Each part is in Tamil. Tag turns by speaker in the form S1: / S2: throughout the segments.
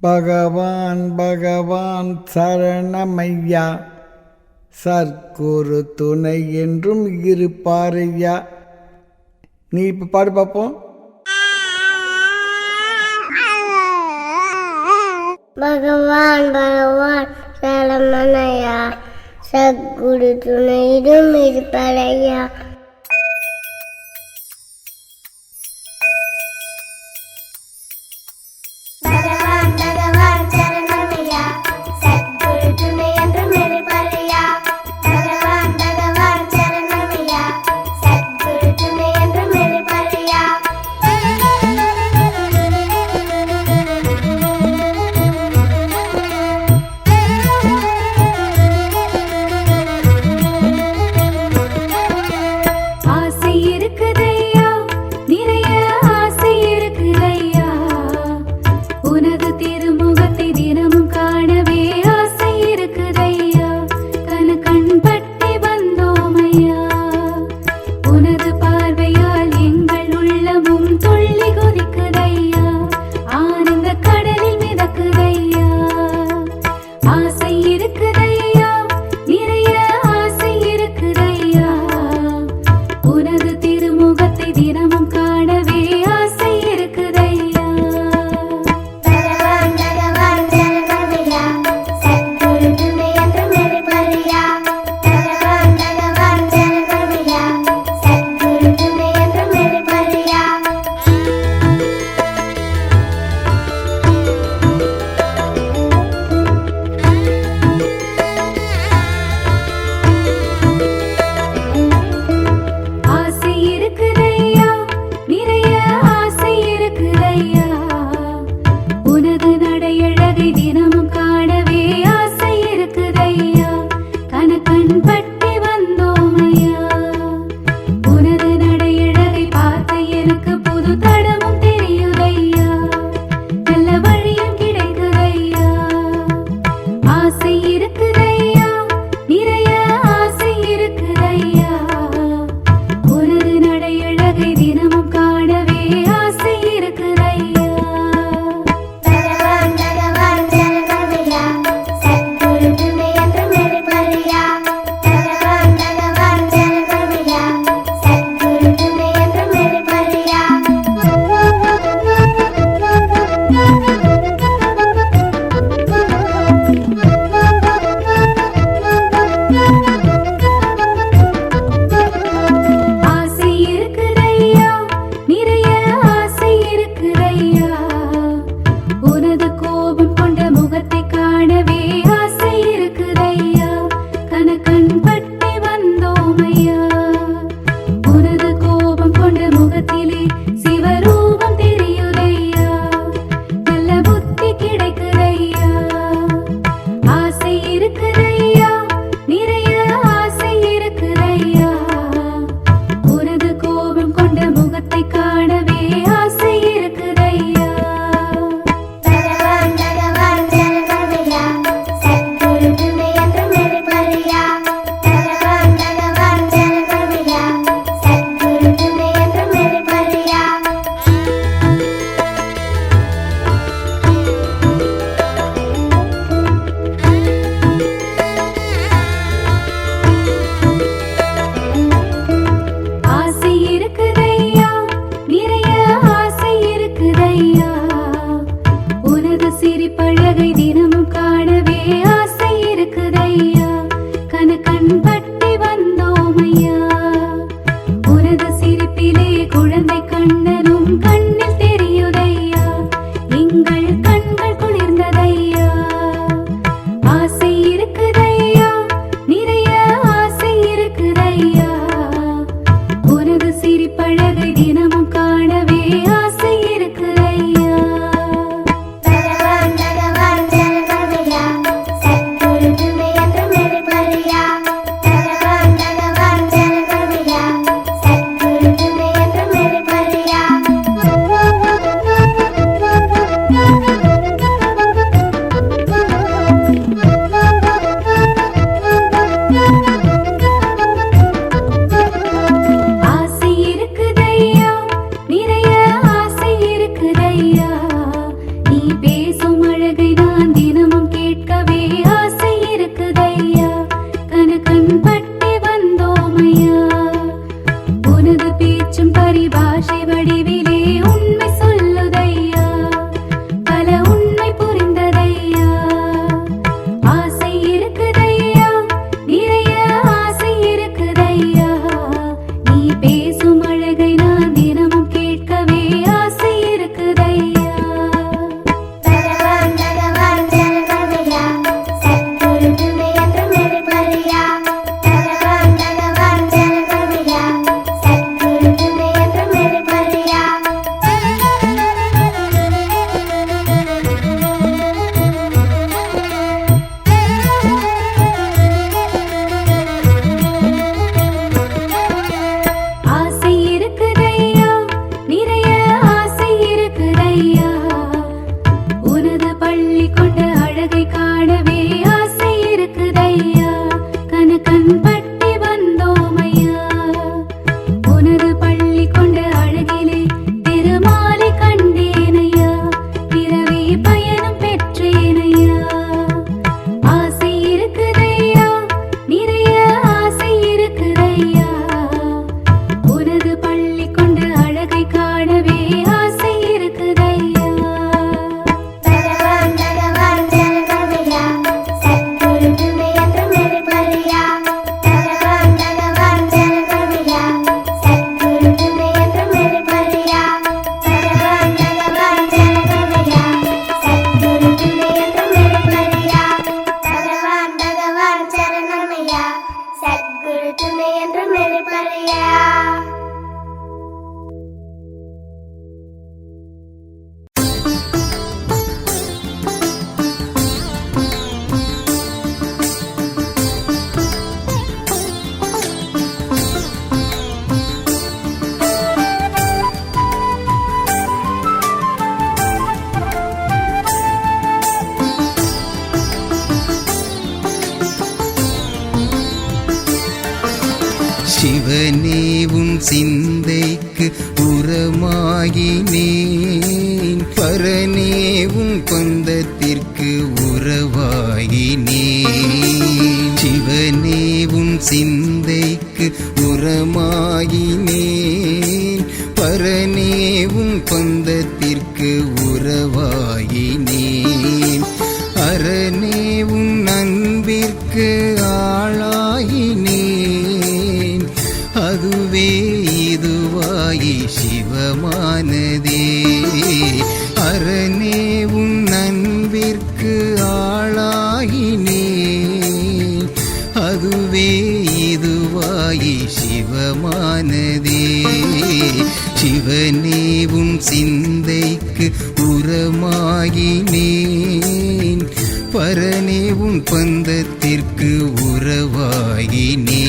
S1: பகவான் பகவான் சரணமையா, சர்க்குரு துணை என்றும் இருப்பாரையா. நீ இப்போ பாடு பார்ப்போம்.
S2: பகவான் பகவான் சரணமையா, சத்குரு துணையிலும் இருப்பாரையா. பகவான் பகவான் சரணமையா, சத்குரு துணை என்றும் இருப்பாரையா. பகவான் பகவான் சரணமையா, சத்குரு துணை என்றும் இருப்பாரையா.
S3: சிந்தைக்கு உரமாகினேன் பரனேவும் பந்தத்திற்கு உறவாகினேன் சிவனேவும் சிந்தைக்கு உரமாகினேன் பரனேவும் பந்தத்திற்கு உறவாகினேன் அரணேவும் அன்பிற்கு ஆளாகினேன் அதுவே இதுவாகி சிவமானதே அரணேவும் அன்பிற்கு ஆளாகினேன் அதுவே இதுவாகி சிவமானதே சிவனேவும் சிந்தைக்கு உரமாகினேன் பரனேவும் பந்தத்திற்கு உறவாகினேன்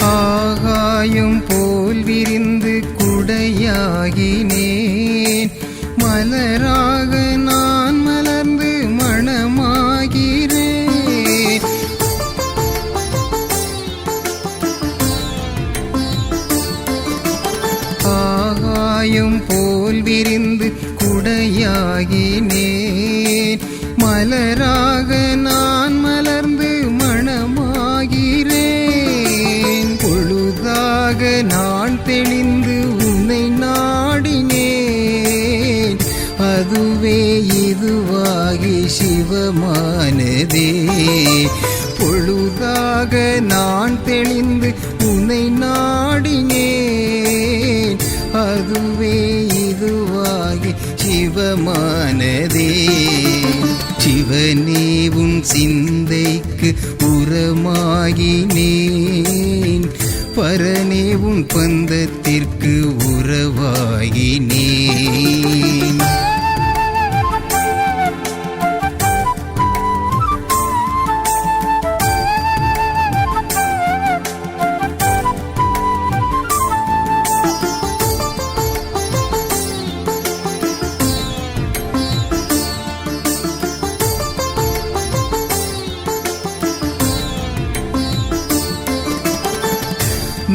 S3: ஆகாயம் போல் விரிந்து குடையாகினேன் மலராக நான் மலர்ந்து மணமாகிறேன் ஆகாயம் போல் விரிந்து குடையாகினேன் மலராக நான் மலர்ந்து மணமாகிறேன் பொழுதாக நான் தெளிந்து உன்னை நாடினேன் அதுவே இதுவாகி சிவமானதே பொழுதாக நான் தெளிந்து உன்னை நாடினேன் அதுவே இதுவாகி சிவமானதே சிவனேவும் சிந்தைக்கு உரமாகினேன் பரனேவும் பந்தத்திற்கு உறவாகினேன்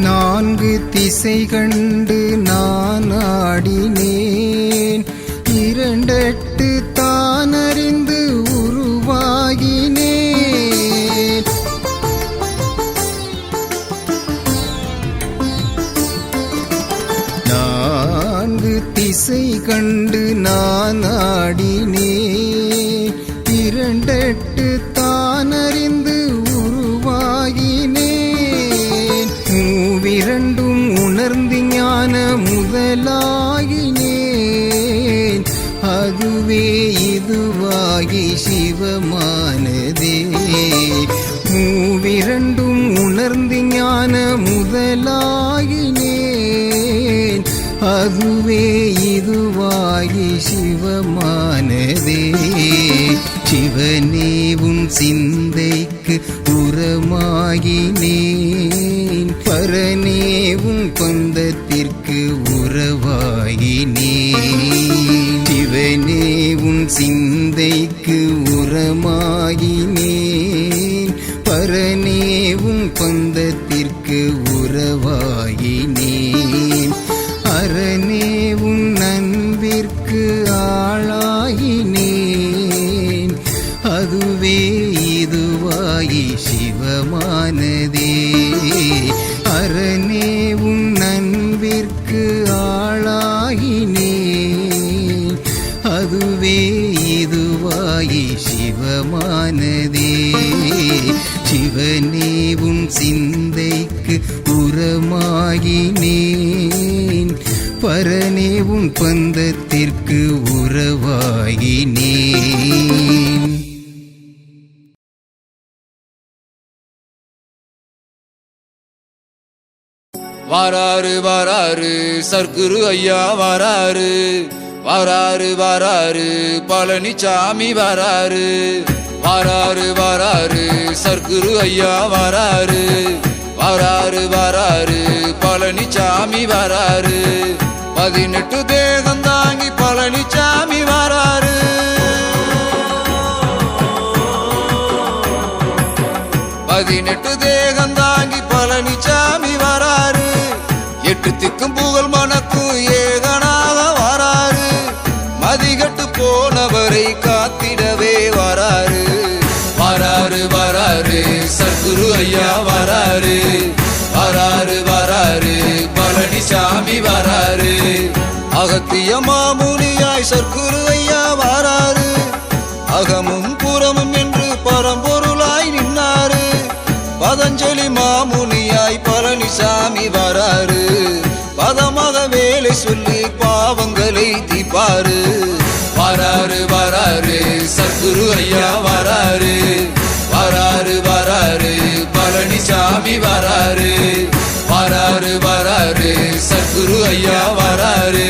S3: நான்கு திசை கண்டு நான் ஆடினேன் இரண்டெட்டு தான் அறிந்து உருவாகினேன் நான்கு திசை கண்டு நான் ஆடினேன் இரண்டெட்டு தான் அறிந்து உருவாகினேன் மூவிரண்டும் உணர்ந்து ஞான முதலாகினேன் அதுவே இதுவாகி சிவமானதே மூவிரண்டும் உணர்ந்து ஞான முதலாகினேன் அதுவே இதுவாகி சிவமானதே சிவனேவும் சிந்தைக்கு உரமாகினேன் பரனேவும் பந்தத்திற்கு உறவாகினேன் சிவனேவும் சிந்தைக்கு உரமாகினேன் பரனேவும் பந்தத்திற்கு உறவாகினேன் அரணேவும் அன்பிற்கு ஆளாகினேன் அதுவே இதுவாகி சிவமானதே அரணேவும் அன்பிற்கு ஆளாகினேன் அதுவே இதுவாகி சிவமானதே சிவனேவும் சிந்தைக்கு உரமாகினேன் பரனேவும் பந்தத்திற்கு உறவாகினேன்
S4: வாராரு வாராரு சர்க்குரு ஐயா வாராரு வராரு வராரு பழனிசாமி வராரு, வராரு வராரு சர்க்குரு ஐயா வராரு, வராரு வராரு பழனிசாமி வராரு, 18 தேகம் தாங்கி பழனிசாமி வராரு. 18 தேகம் தாங்கி பழனிசாமி வராரு, 8 திக்கும் புகழ் மணக்கும் ஏகனாக வராரு, மதிகட்டு போனவரை காத்திடவே வராரு, வராரு வராரு சர்க்குரு ஐயா வராரு, வராரு வராரு பழனிசாமி வராரு, அகத்திய மாமுனியாய் சர்க்குரு ஐயா வராரு, அகமும் புறமும் என்று பரம்பொருளாய் நின்னாரு, பதஞ்சலி மாமுனியாய் பழனிசாமி வராரு, பதமாக வேலை சொல்லி பாவங்களை தீப்பாரு, வராரு வராரு சர்க்குரு ஐயா வராரு, வராரு வராரு பழனிசாமி வராரு, வராரு வராரு சர்க்குரு ஐயா வராரு,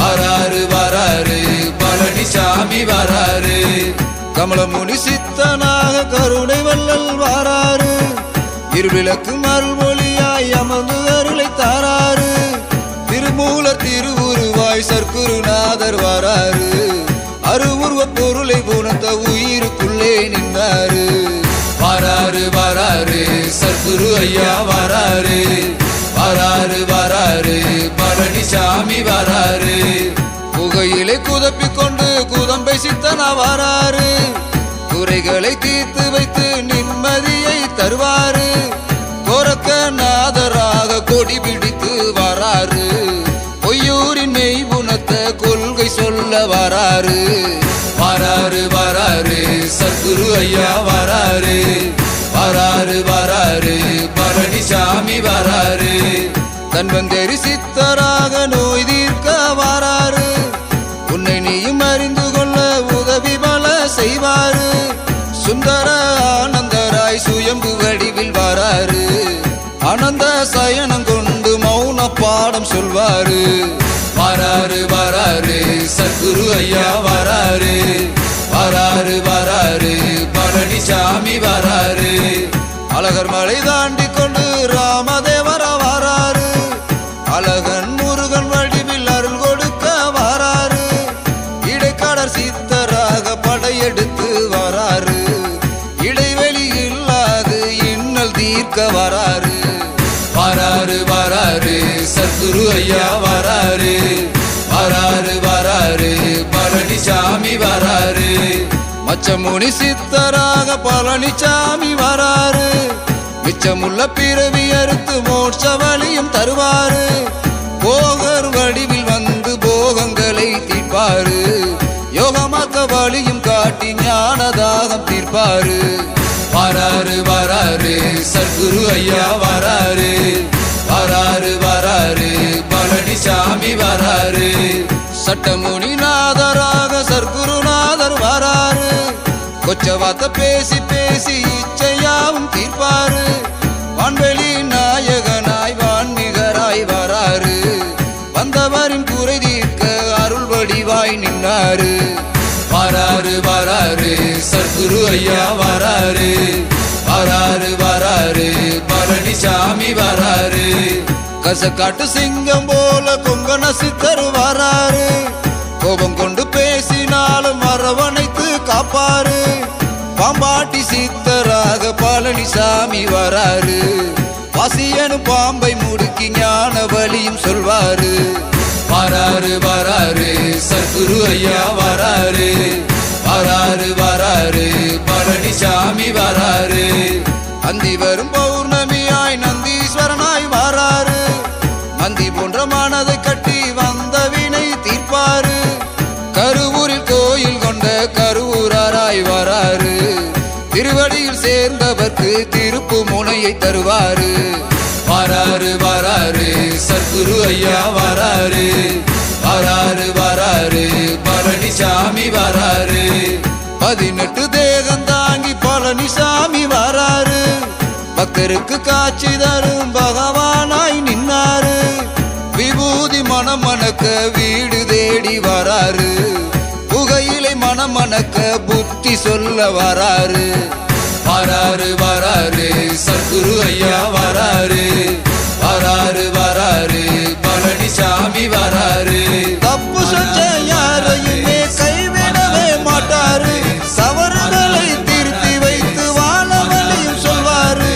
S4: வராரு வராரு பழனிசாமி வராரு, கமலமுனி சித்தனாக கருணை வள்ளல் வராரு, இருவிளக்கு அருள்மொழியாய் அமர்ந்து அருளை தாராரு, திருமூல திருவுருவாய் சர்க்குருநாதர் வராரு, அருவுருவ பொருளை உணர்ந்த உயிருக்குள்ளே நின்றாரு, வராரு வராரு சர்க்குரு ஐயா வராரு, வராரு வராரு பழனிசாமி வராரு, புகையிலை குதப்பிக் கொண்டு குதம்பை சித்தனா வராரு, குறைகளை தீர்த்து வைத்து நிம்மதியை தருவாரு, கொரக்க நாதராக கொடி பிடித்து வராரு, பொய்யூரின் மெய் குணத்த கொள்கை சொல்ல வராரு, வராரு வராரு சர்க்குரு ஐயா வராரு, வராரு வராரு பழனிசாமி வராரு, தன்வந்தேரி சித்தராக நோய் தீர்க்க வராரு, உன்னை நீயும் அறிந்து கொள்ள உதவி பல செய்வாரு, சுந்தர ஆனந்தராய் சுயம்பு வடிவில் வராரு, ஆனந்த சயனம் கொண்டு மௌன பாடம் சொல்வாரு, வராரு வராரு சர்க்குரு ஐயா வராரு, வராரு வராரு பழனிசாமி வராரு, அழகர் மலை தாண்டி கொண்டு ராமதேவர வராரு, அழகன் முருகன் வடிவில் அருள் கொடுக்க வராரு, இடைக்காடர் சித்தராக படையெடுத்து வராரு, இடைவெளி இல்லாது இன்னல் தீர்க்க வராரு, வராரு வராரு சர்க்குரு ஐயா வராரு, வராரு வராரு பழனிசாமி வராரு, மச்சமுனி சித்தராக பழனிசாமி வராரு, மிச்சமுள்ள பிறவி அறுத்து மோட்ச வழியும் தருவாரு, போகர் வடிவில் வந்து போகங்களை தீர்ப்பாரு, யோகமாக்க வழியும் காட்டி ஞானதாகம் தீர்ப்பாரு, வராரு வராரு சர்க்குரு ஐயா வராரு, வராரு வராரு பழனிசாமி வராரு, சட்டமுனி நாதராக சர்க்குருநாதர் வராரு, கொச்சவாத்த பேசி பேசி இச்சையாவும் தீர்ப்பாரு, வான்வெளி நாயகனாய் வான்மிகராய் வராரு, வந்தவரின் குறை தீர்க்க அருள் வடிவாய் நின்றாரு, வராரு வராரு சர்க்குரு ஐயா வராரு, வராரு வராரு பழனிசாமி வராரு, கசக்காட்டு சிங்கம் போல கொங்கண சித்தர் வராரு, கோபம் கொண்டு பேசினாலும் அரவணைத்து காப்பாரு, பாம்பாட்டி சித்தராக பழனிசாமி வராரு, வாசியனும் பாம்பை முடுக்கி ஞான வழியும் சொல்வாரு, வராரு வராரு சர்க்குரு ஐயா வராரு, வராரு வராரு பழனிசாமி வராரு, அந்தி வரும் பௌர்ணமியாய் நந்தீஸ்வரனாய் வராரு, மந்தி போன்ற மனதை கட்டி வந்த வினை தீர்ப்பாரு, கருவூரில் கோயில் கொண்ட கருவூராராய் வராரு, திருவடியில் சேர்ந்தவர்க்கு திருப்பு முனையை தருவாரு, வராரு வராரு சர்க்குரு ஐயா வராரு, வராரு வராரு பழனிசாமி வராரு, 18 தேகம் தாங்கி பழனிசாமி வராரு, பக்தருக்கு காட்சி தரும் பகவானாய் நின்னாரு, விபூதி மனம் மணக்க வீடு தேடி தேடி வராரு புகையிலை மணமணக்க புத்தி சொல்ல வராரு வராரு வராரு சத்குரு ஐயா வராரு வராரு வராரு பழனிசாமி வராரு தப்பு செஞ்ச யாரையுமே கைவிடவே மாட்டாரு தவறுகளை திருத்தி வைத்து வாழ வழியும் சொல்வாரு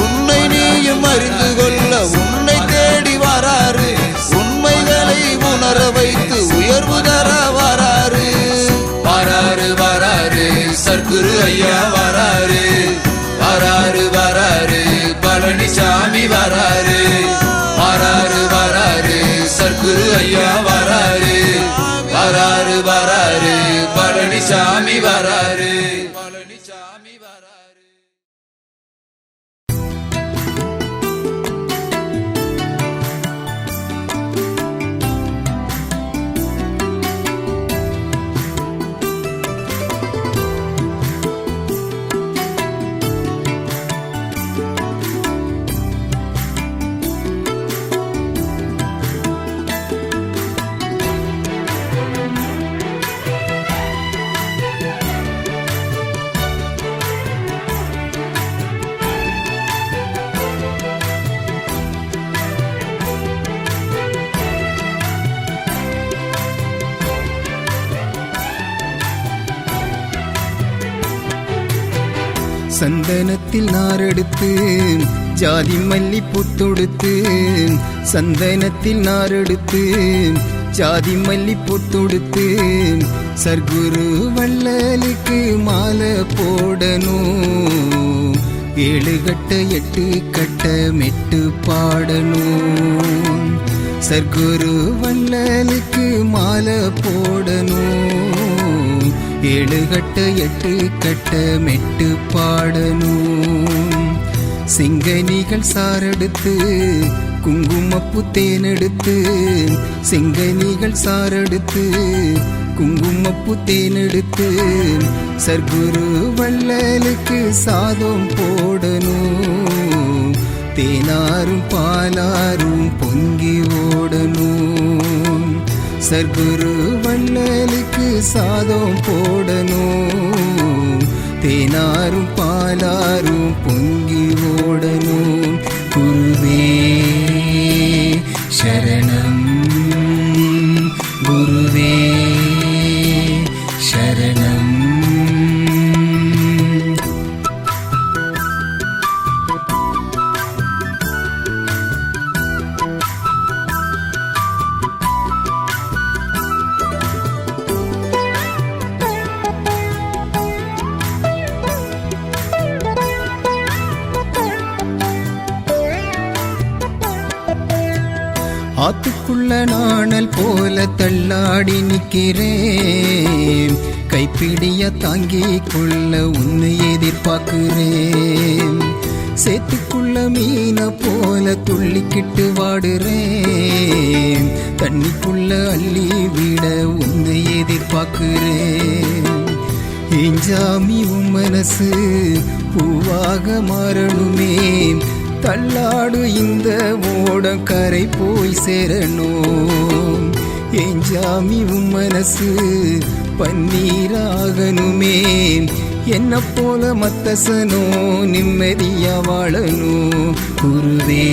S4: உன்னை நீயும் அறிந்து கொள்ள உன்னை தேடி வராரு உண்மைகளை உணர வைத்து உயர்வு தர வராரு வராரு வராரு சத்குரு ஐயா வராரு வராரு வராரு பழனிசாமி வராரு வராரு வராரு சத்குரு ஐயா வராரு வராரு வராரு பழனிசாமி வராரு பழனிசாமி வராரு.
S3: சந்தனத்தில் நாரெடுத்து ஜாதி மல்லி பூத்தொடுத்து சந்தனத்தில் நாரெடுத்து ஜாதி மல்லி பூத்தொடுத்து சர்க்குரு வள்ளலுக்கு மாலை போடணும் 7 கட்ட 8 கட்ட மெட்டு பாடணும் சர்க்குரு வள்ளலுக்கு மாலை போடணும் 7 கட்ட 8 கட்ட மெட்டு பாடணும் செங்கனிகள் சாரெடுத்து குங்குமப்பூ தேனெடுத்து செங்கனிகள் சாரெடுத்து குங்குமப்பூ தேனெடுத்து சர்க்குரு வள்ளலுக்கு சாதம் போடணும் தேனாரும் பாலாரும் பொங்கி ஓடணும் சர்க்குரு வள்ளலுக்கு சாதம் போடணும் தேனாரும் பாலாரும் பொங்கி ஓடணும் குருவே சரணம் குருவே சரணம் ஆத்துக்குள்ள நாணல் போல தள்ளாடி நிக்கிறேன் கைப்பிடிய தாங்கிக் கொள்ள உன்னை எதிர்பார்க்கிறேன் சேத்துக்குள்ள மீன போல துள்ளிக்கிட்டு வாடுறேன் தண்ணிக்குள்ள அள்ளி விட உன்னை எதிர்பார்க்கிறேன் எஞ்சாமி உன் மனசு பூவாக மாறணுமே தள்ளாடு இந்த ஓடம் கரை போய் சேரணும் எஞ்சாமி உன் மனசு பன்னீராகணுமே என்ன போல மத்தசனோ நிம்மதியா வாழணும் குருவே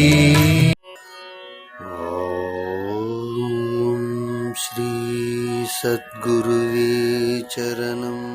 S5: ஓம் ஸ்ரீ சத்குருவே சரணம்.